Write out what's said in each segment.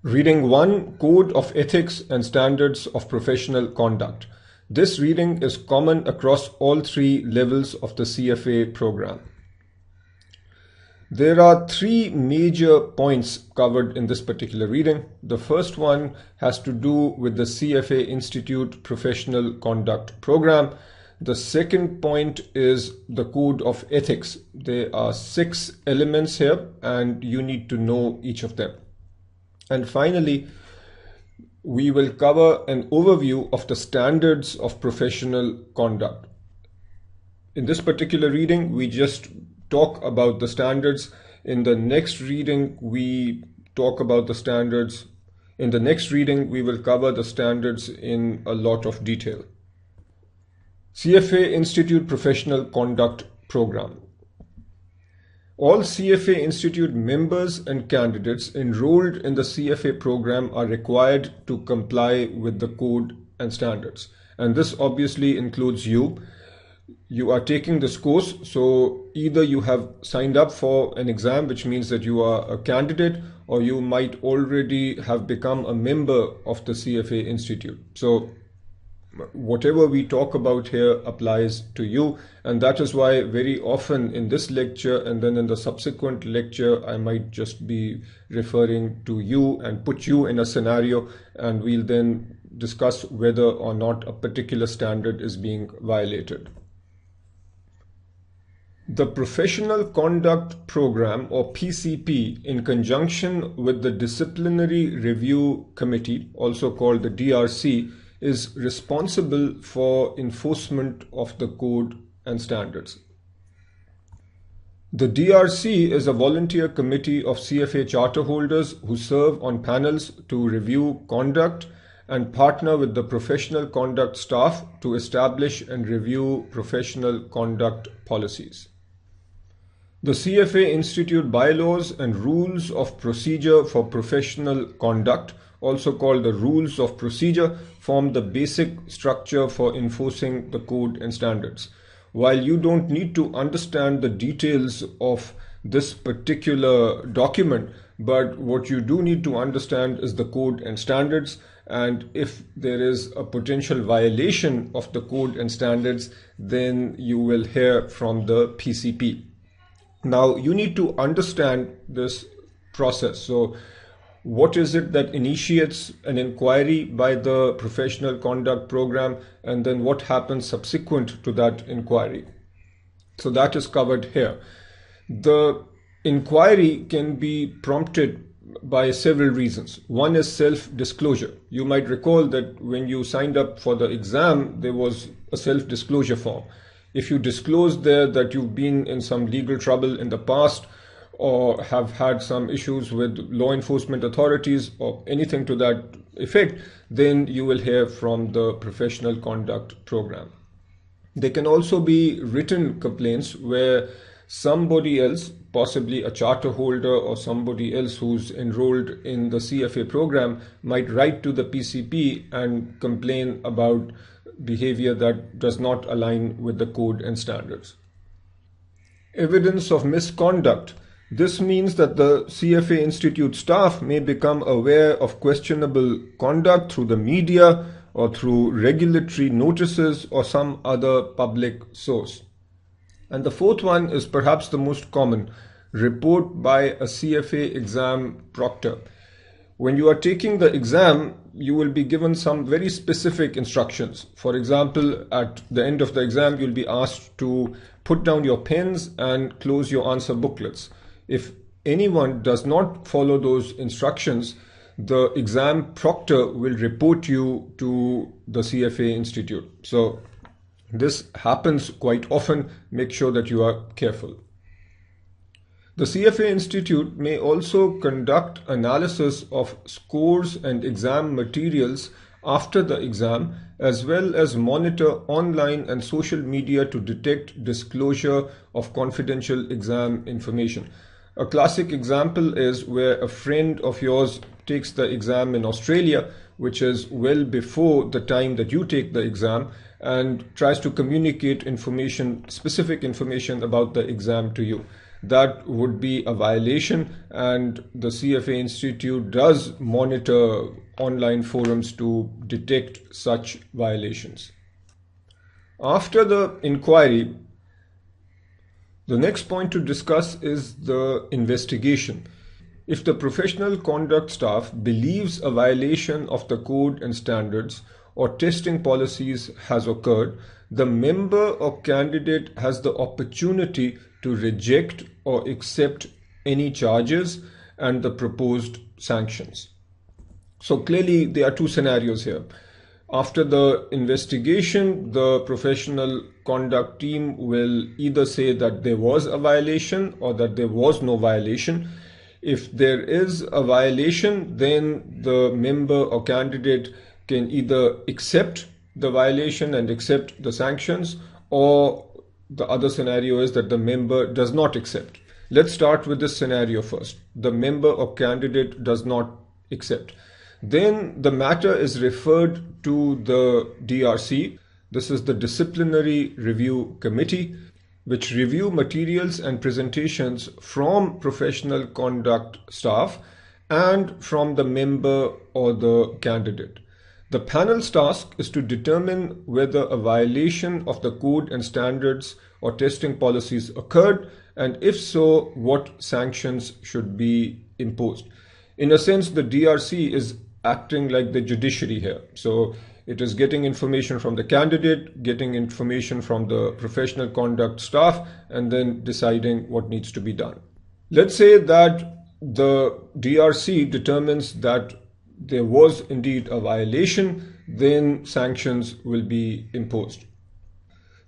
Reading 1, Code of Ethics and Standards of Professional Conduct. This reading is common across all three levels of the CFA program. There are three major points covered in this particular reading. The first one has to do with the CFA Institute Professional Conduct Program. The second point is the Code of Ethics. There are 6 elements here and you need to know each of them. And finally, we will cover an overview of the standards of professional conduct. In this particular reading, we just talk about the standards. In the next reading, we talk about the standards. In the next reading, we will cover the standards in a lot of detail. CFA Institute Professional Conduct Program. All CFA Institute members and candidates enrolled in the CFA program are required to comply with the code and standards. And this obviously includes you. You are taking this course, so either you have signed up for an exam, which means that you are a candidate, or you might already have become a member of the CFA Institute. So whatever we talk about here applies to you, and that is why very often in this lecture and then in the subsequent lecture I might just be referring to you and put you in a scenario, and we'll then discuss whether or not a particular standard is being violated. The Professional Conduct Program, or PCP, in conjunction with the Disciplinary Review Committee, also called the DRC, is responsible for enforcement of the code and standards. The DRC is a volunteer committee of CFA charter holders who serve on panels to review conduct and partner with the professional conduct staff to establish and review professional conduct policies. The CFA Institute bylaws and rules of procedure for professional conduct, also called the rules of procedure, form the basic structure for enforcing the code and standards. While you don't need to understand the details of this particular document, but what you do need to understand is the code and standards, and if there is a potential violation of the code and standards, then you will hear from the PCP. Now you need to understand this process. So what is it that initiates an inquiry by the professional conduct program, and then what happens subsequent to that inquiry? So that is covered here. The inquiry can be prompted by several reasons. One is self-disclosure. You might recall that when you signed up for the exam, there was a self-disclosure form. If you disclose there that you've been in some legal trouble in the past, or have had some issues with law enforcement authorities or anything to that effect, then you will hear from the professional conduct program. There can also be written complaints where somebody else, possibly a charter holder or somebody else who's enrolled in the CFA program, might write to the PCP and complain about behavior that does not align with the code and standards. Evidence of misconduct. This means that the CFA Institute staff may become aware of questionable conduct through the media or through regulatory notices or some other public source. And the fourth one is perhaps the most common: report by a CFA exam proctor. When you are taking the exam, you will be given some very specific instructions. For example, at the end of the exam, you'll be asked to put down your pens and close your answer booklets. If anyone does not follow those instructions, the exam proctor will report you to the CFA Institute. So this happens quite often. Make sure that you are careful. The CFA Institute may also conduct analysis of scores and exam materials after the exam, as well as monitor online and social media to detect disclosure of confidential exam information. A classic example is where a friend of yours takes the exam in Australia, which is well before the time that you take the exam, and tries to communicate information, specific information about the exam to you. that would be a violation, and the CFA Institute does monitor online forums to detect such violations. After the inquiry, the next point to discuss is the investigation. If the professional conduct staff believes a violation of the code and standards or testing policies has occurred, the member or candidate has the opportunity to reject or accept any charges and the proposed sanctions. So clearly there are two scenarios here. After the investigation, the professional conduct team will either say that there was a violation or that there was no violation. If there is a violation, then the member or candidate can either accept the violation and accept the sanctions, or the other scenario is that the member does not accept. Let's start with this scenario first. The member or candidate does not accept. Then the matter is referred to the DRC. This is the Disciplinary Review Committee, which review materials and presentations from professional conduct staff and from the member or the candidate. The panel's task is to determine whether a violation of the code and standards or testing policies occurred, and if so, what sanctions should be imposed. In a sense, the DRC is acting like the judiciary here. So it is getting information from the candidate, getting information from the professional conduct staff, and then deciding what needs to be done. Let's say that the DRC determines that there was indeed a violation, then sanctions will be imposed.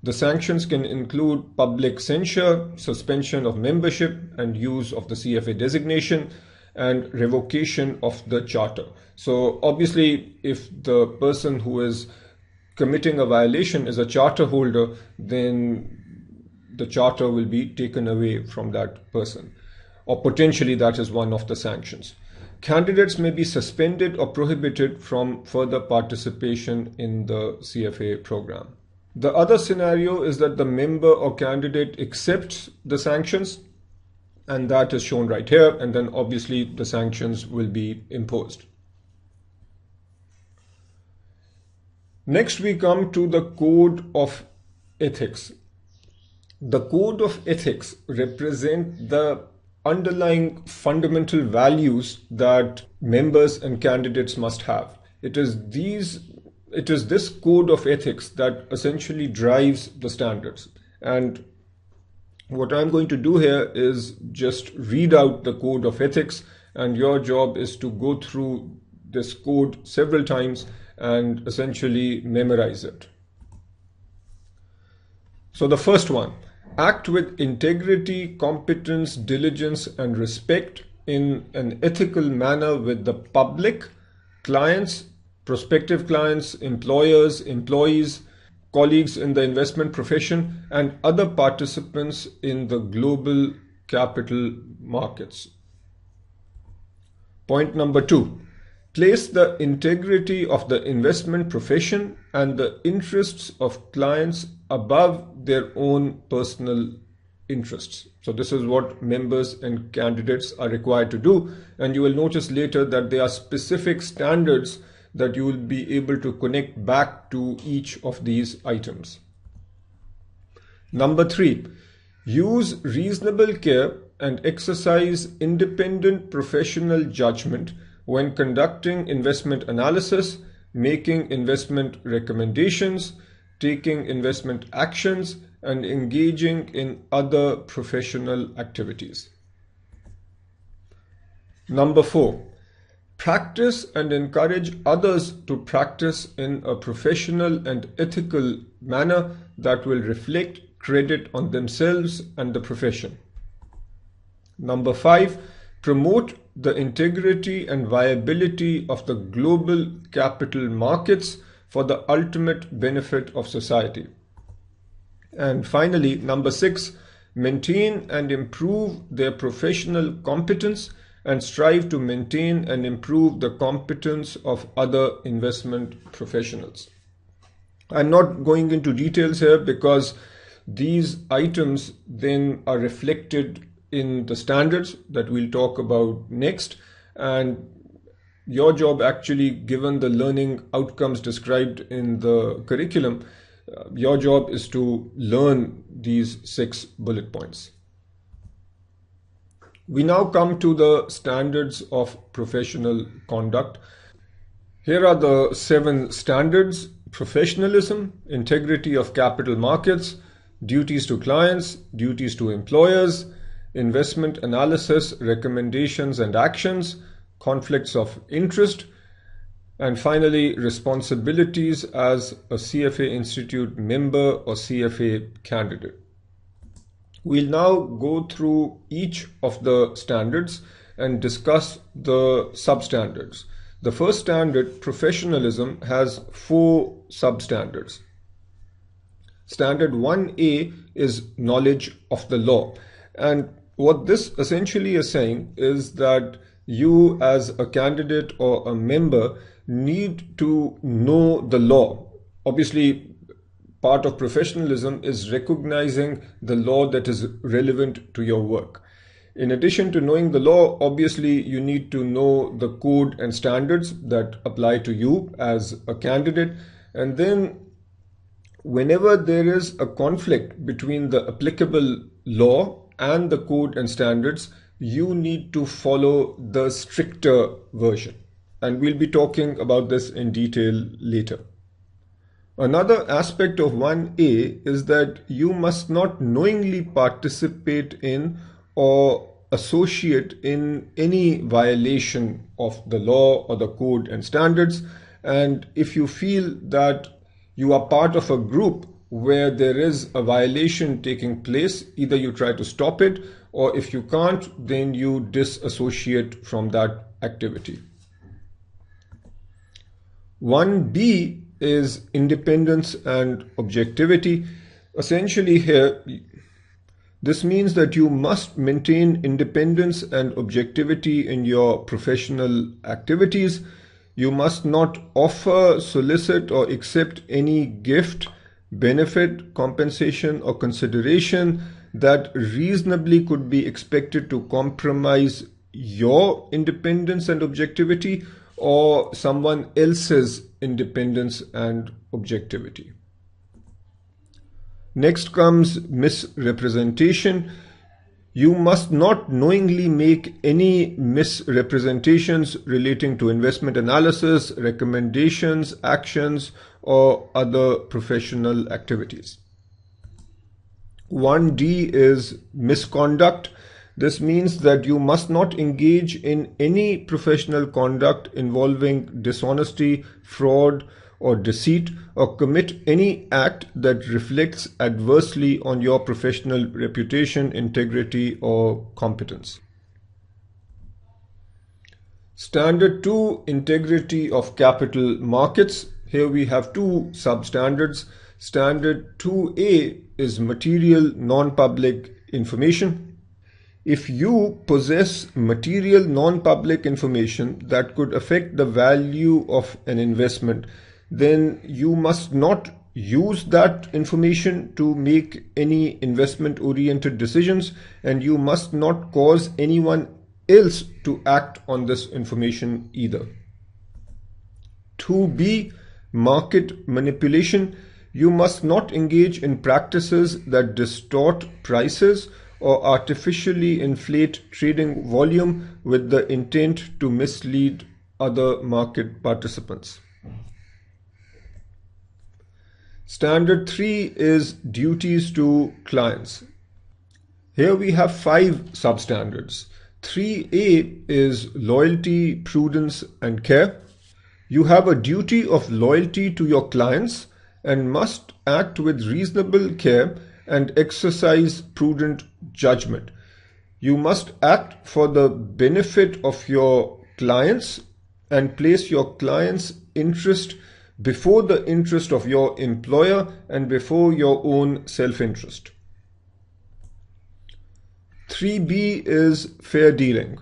The sanctions can include public censure, suspension of membership and use of the CFA designation, and revocation of the charter. So obviously, if the person who is committing a violation is a charter holder, then the charter will be taken away from that person, or potentially that is one of the sanctions. Candidates may be suspended or prohibited from further participation in the CFA program. The other scenario is that the member or candidate accepts the sanctions, and that is shown right here, and then obviously the sanctions will be imposed. Next we come to the Code of Ethics. The Code of Ethics represent the underlying fundamental values that members and candidates must have. It is this code of ethics that essentially drives the standards. And what I'm going to do here is just read out the code of ethics, and your job is to go through this code several times and essentially memorize it. So the first one: act with integrity, competence, diligence, and respect in an ethical manner with the public, clients, prospective clients, employers, employees, colleagues in the investment profession, and other participants in the global capital markets. Point number 2. Place the integrity of the investment profession and the interests of clients above their own personal interests. So this is what members and candidates are required to do, and you will notice later that there are specific standards that you will be able to connect back to each of these items. Number 3, use reasonable care and exercise independent professional judgment when conducting investment analysis, making investment recommendations, taking investment actions, and engaging in other professional activities. Number 4, practice and encourage others to practice in a professional and ethical manner that will reflect credit on themselves and the profession. Number 5, promote the integrity and viability of the global capital markets for the ultimate benefit of society. And finally, number 6, maintain and improve their professional competence and strive to maintain and improve the competence of other investment professionals. I'm not going into details here because these items then are reflected in the standards that we'll talk about next, and your job actually, given the learning outcomes described in the curriculum, your job is to learn these 6 bullet points. We now come to the standards of professional conduct. Here are the 7 standards: professionalism, integrity of capital markets, duties to clients, duties to employers, investment analysis, recommendations and actions, conflicts of interest, and finally, responsibilities as a CFA Institute member or CFA candidate. We'll now go through each of the standards and discuss the substandards. The first standard, professionalism, has 4 substandards. Standard 1A is knowledge of the law. And what this essentially is saying is that you as a candidate or a member need to know the law. Obviously, part of professionalism is recognizing the law that is relevant to your work. In addition to knowing the law, obviously you need to know the code and standards that apply to you as a candidate. And then whenever there is a conflict between the applicable law and the code and standards, you need to follow the stricter version. And we'll be talking about this in detail later. Another aspect of 1A is that you must not knowingly participate in or associate in any violation of the law or the code and standards. And if you feel that you are part of a group where there is a violation taking place, either you try to stop it, or if you can't, then you disassociate from that activity. 1B is independence and objectivity. Essentially here, this means that you must maintain independence and objectivity in your professional activities. You must not offer, solicit, or accept any gift, benefit, compensation, or consideration that reasonably could be expected to compromise your independence and objectivity or someone else's independence and objectivity. Next comes misrepresentation. You must not knowingly make any misrepresentations relating to investment analysis, recommendations, actions, or other professional activities. 1D is misconduct. This means that you must not engage in any professional conduct involving dishonesty, fraud, or deceit, or commit any act that reflects adversely on your professional reputation, integrity, or competence. Standard 2, integrity of capital markets. Here we have 2 substandards. Standard 2A is material non-public information. If you possess material non-public information that could affect the value of an investment, then you must not use that information to make any investment-oriented decisions, and you must not cause anyone else to act on this information either. 2B, market manipulation. You must not engage in practices that distort prices or artificially inflate trading volume with the intent to mislead other market participants. Standard 3 is duties to clients. Here we have 5 substandards. 3A is loyalty, prudence, and care. You have a duty of loyalty to your clients and must act with reasonable care and exercise prudent judgment. You must act for the benefit of your clients and place your clients' interest before the interest of your employer and before your own self-interest. 3B is fair dealing.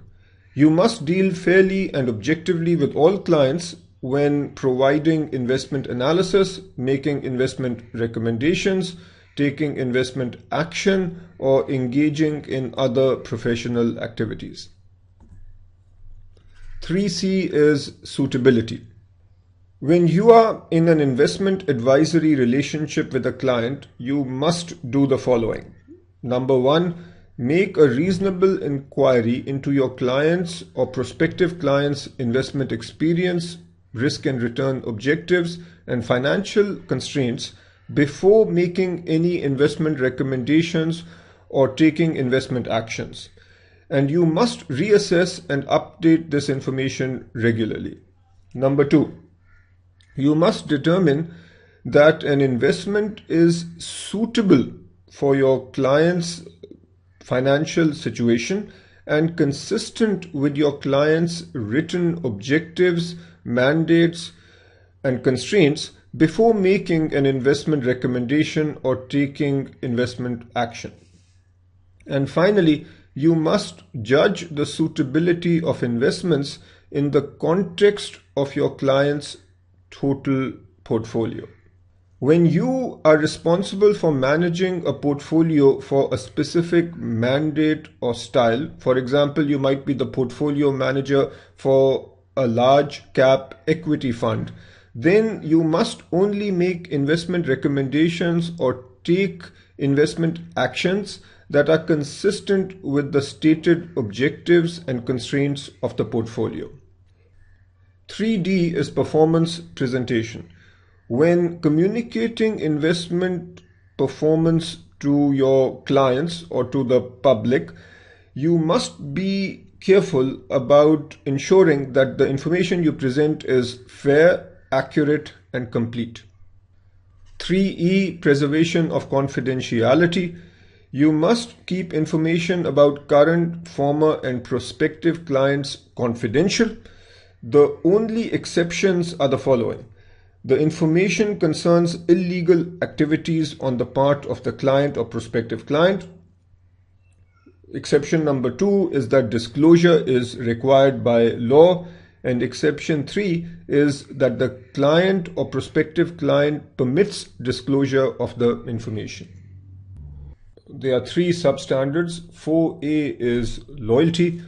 You must deal fairly and objectively with all clients when providing investment analysis, making investment recommendations, taking investment action, or engaging in other professional activities. 3C is suitability. When you are in an investment advisory relationship with a client, you must do the following. Number one, make a reasonable inquiry into your client's or prospective client's investment experience, risk and return objectives, and financial constraints before making any investment recommendations or taking investment actions. And you must reassess and update this information regularly. Number two, you must determine that an investment is suitable for your client's financial situation and consistent with your client's written objectives, mandates, and constraints before making an investment recommendation or taking investment action. And finally, you must judge the suitability of investments in the context of your client's total portfolio. When you are responsible for managing a portfolio for a specific mandate or style, for example, you might be the portfolio manager for a large cap equity fund, then you must only make investment recommendations or take investment actions that are consistent with the stated objectives and constraints of the portfolio. 3D is performance presentation. When communicating investment performance to your clients or to the public, you must be careful about ensuring that the information you present is fair, accurate, and complete. 3E, preservation of confidentiality. You must keep information about current, former, and prospective clients confidential. The only exceptions are the following. The information concerns illegal activities on the part of the client or prospective client. Exception number 2 is that disclosure is required by law. And exception 3 is that the client or prospective client permits disclosure of the information. There are 3 substandards. 4A is loyalty.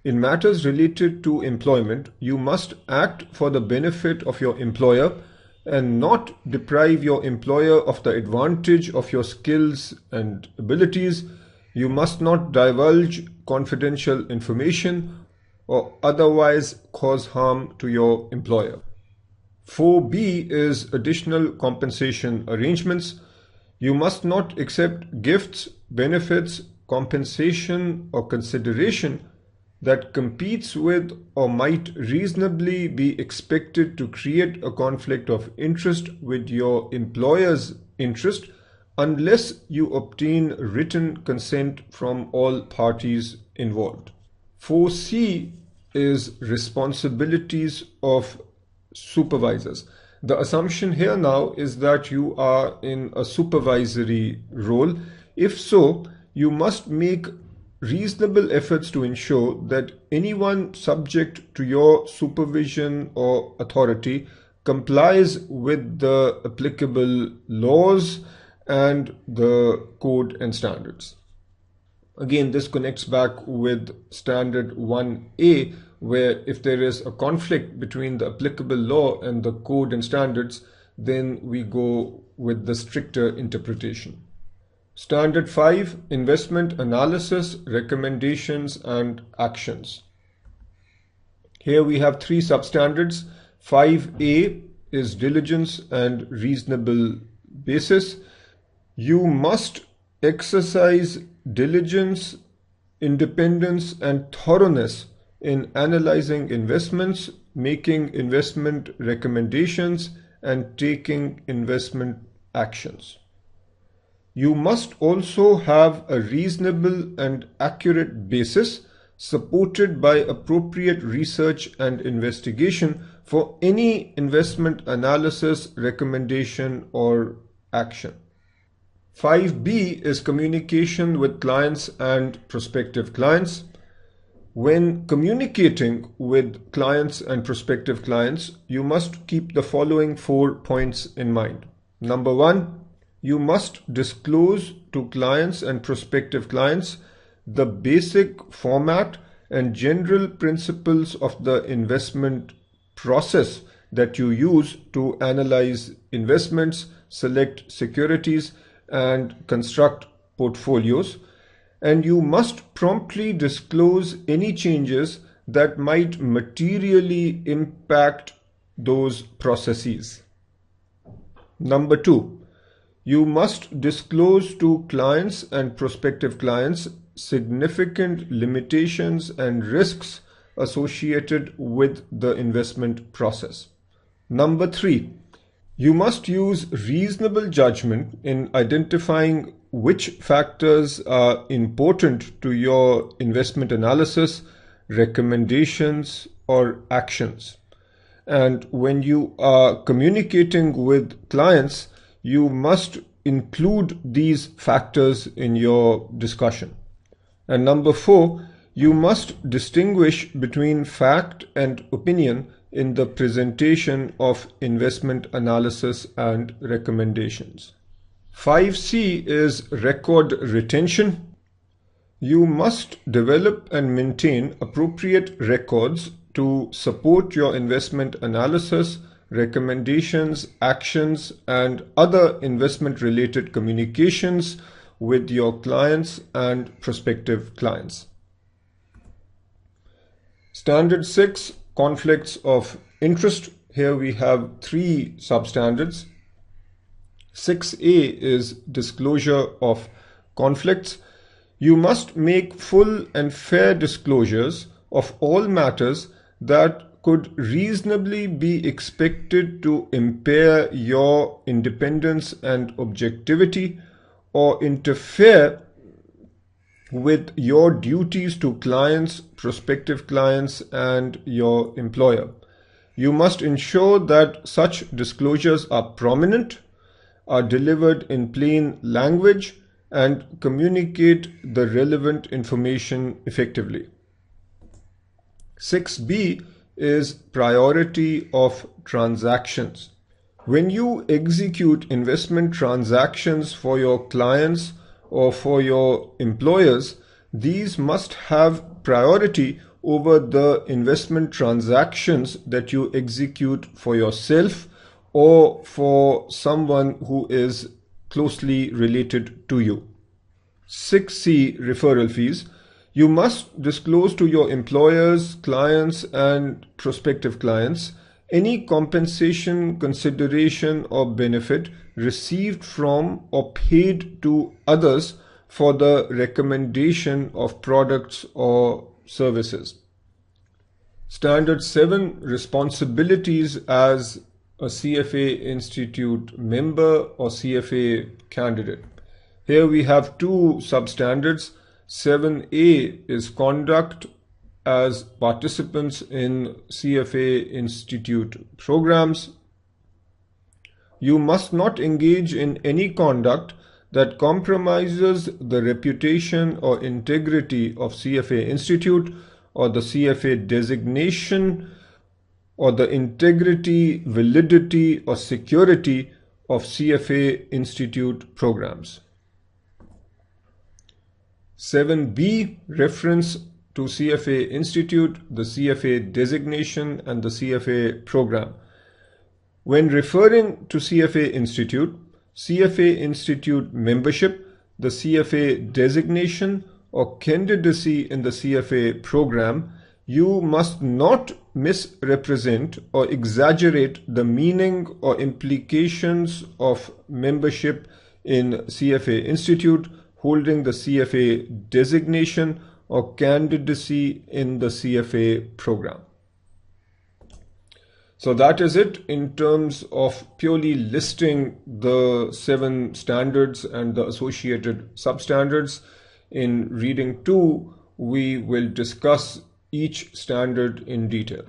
In matters related to employment, you must act for the benefit of your employer and not deprive your employer of the advantage of your skills and abilities. You must not divulge confidential information or otherwise cause harm to your employer. 4B is additional compensation arrangements. You must not accept gifts, benefits, compensation, or consideration that competes with or might reasonably be expected to create a conflict of interest with your employer's interest unless you obtain written consent from all parties involved. 4C is responsibilities of supervisors. The assumption here now is that you are in a supervisory role. If so, you must make reasonable efforts to ensure that anyone subject to your supervision or authority complies with the applicable laws and the code and standards. Again, this connects back with standard 1A, where if there is a conflict between the applicable law and the code and standards, then we go with the stricter interpretation. Standard 5, investment analysis, recommendations, and actions. Here we have 3 substandards. 5A is diligence and reasonable basis. You must exercise diligence, independence, and thoroughness in analyzing investments, making investment recommendations, and taking investment actions. You must also have a reasonable and accurate basis supported by appropriate research and investigation for any investment analysis, recommendation, or action. 5B is communication with clients and prospective clients. When communicating with clients and prospective clients, you must keep the following 4 points in mind. Number 1, You must disclose to clients and prospective clients the basic format and general principles of the investment process that you use to analyze investments, select securities, and construct portfolios. And you must promptly disclose any changes that might materially impact those processes. Number 2, you must disclose to clients and prospective clients significant limitations and risks associated with the investment process. Number 3, you must use reasonable judgment in identifying which factors are important to your investment analysis, recommendations, or actions. And when you are communicating with clients, you must include these factors in your discussion. And number 4, you must distinguish between fact and opinion in the presentation of investment analysis and recommendations. 5C is record retention. You must develop and maintain appropriate records to support your investment analysis, recommendations, actions, and other investment-related communications with your clients and prospective clients. Standard 6, conflicts of interest. Here we have 3 substandards. 6A is disclosure of conflicts. You must make full and fair disclosures of all matters that could reasonably be expected to impair your independence and objectivity or interfere with your duties to clients, prospective clients, and your employer. You must ensure that such disclosures are prominent, are delivered in plain language, and communicate the relevant information effectively. 6B is priority of transactions. When you execute investment transactions for your clients or for your employers, these must have priority over the investment transactions that you execute for yourself or for someone who is closely related to you. 6C, referral fees. You must disclose to your employers, clients, and prospective clients any compensation, consideration, or benefit received from or paid to others for the recommendation of products or services. Standard 7, responsibilities as a CFA Institute member or CFA candidate. Here we have 2 substandards. 7A is conduct as participants in CFA Institute programs. You must not engage in any conduct that compromises the reputation or integrity of CFA Institute or the CFA designation or the integrity, validity, or security of CFA Institute programs. 7B, reference to CFA Institute, the CFA designation, and the CFA program. When referring to CFA Institute, CFA Institute membership, the CFA designation, or candidacy in the CFA program, you must not misrepresent or exaggerate the meaning or implications of membership in CFA Institute, holding the CFA designation, or candidacy in the CFA program. So that is it in terms of purely listing the 7 standards and the associated substandards. In reading 2, we will discuss each standard in detail.